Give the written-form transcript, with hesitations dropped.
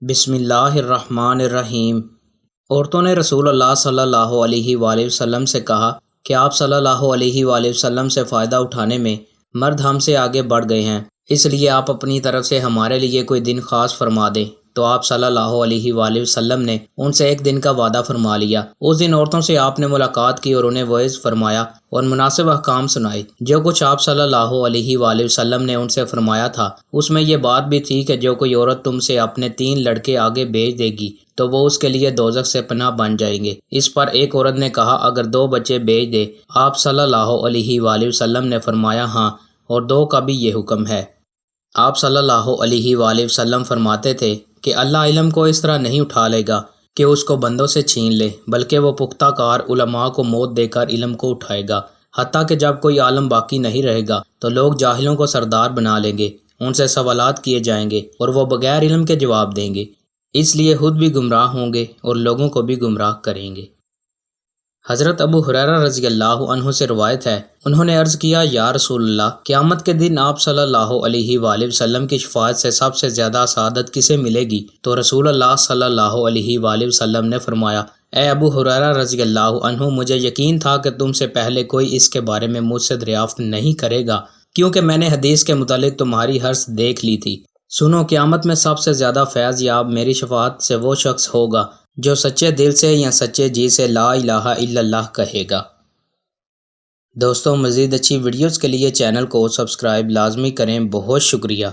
بسم اللہ الرحمن الرحیم۔ عورتوں نے رسول اللہ صلی اللہ علیہ وآلہ وسلم سے کہا کہ آپ صلی اللہ علیہ وآلہ وسلم سے فائدہ اٹھانے میں مرد ہم سے آگے بڑھ گئے ہیں، اس لیے آپ اپنی طرف سے ہمارے لیے کوئی دن خاص فرما دیں۔ تو آپ صلی اللہ علیہ وآلہ وسلم نے ان سے ایک دن کا وعدہ فرما لیا۔ اس دن عورتوں سے آپ نے ملاقات کی اور انہیں وعظ فرمایا اور مناسب احکام سنائے۔ جو کچھ آپ صلی اللہ علیہ وآلہ وسلم نے ان سے فرمایا تھا اس میں یہ بات بھی تھی کہ جو کوئی عورت تم سے اپنے 3 لڑکے آگے بھیج دے گی تو وہ اس کے لیے دوزخ سے پناہ بن جائیں گے۔ اس پر ایک عورت نے کہا اگر 2 بچے بھیج دے؟ آپ صلی اللہ علیہ وآلہ وسلم نے فرمایا ہاں، اور 2 کا بھی یہ حکم ہے۔ آپ صلی اللہ علیہ وآلہ وسلم فرماتے تھے کہ اللہ علم کو اس طرح نہیں اٹھا لے گا کہ اس کو بندوں سے چھین لے، بلکہ وہ پختہ کار علماء کو موت دے کر علم کو اٹھائے گا، حتیٰ کہ جب کوئی عالم باقی نہیں رہے گا تو لوگ جاہلوں کو سردار بنا لیں گے، ان سے سوالات کیے جائیں گے اور وہ بغیر علم کے جواب دیں گے، اس لیے خود بھی گمراہ ہوں گے اور لوگوں کو بھی گمراہ کریں گے۔ حضرت ابو ہریرہ رضی اللہ عنہ سے روایت ہے، انہوں نے عرض کیا یا رسول اللہ، قیامت کے دن آپ صلی اللہ علیہ وآلہ وسلم کی شفاعت سے سب سے زیادہ سعادت کسے ملے گی؟ تو رسول اللہ صلی اللہ علیہ وآلہ وسلم نے فرمایا، اے ابو ہریرہ رضی اللہ عنہ، مجھے یقین تھا کہ تم سے پہلے کوئی اس کے بارے میں مجھ سے دریافت نہیں کرے گا، کیونکہ میں نے حدیث کے متعلق تمہاری حرص دیکھ لی تھی۔ سنو، قیامت میں سب سے زیادہ فیض یاب میری شفاعت سے وہ شخص ہوگا جو سچے دل سے یا سچے جی سے لا الہ الا اللہ کہے گا۔ دوستوں، مزید اچھی ویڈیوز کے لیے چینل کو سبسکرائب لازمی کریں۔ بہت شکریہ۔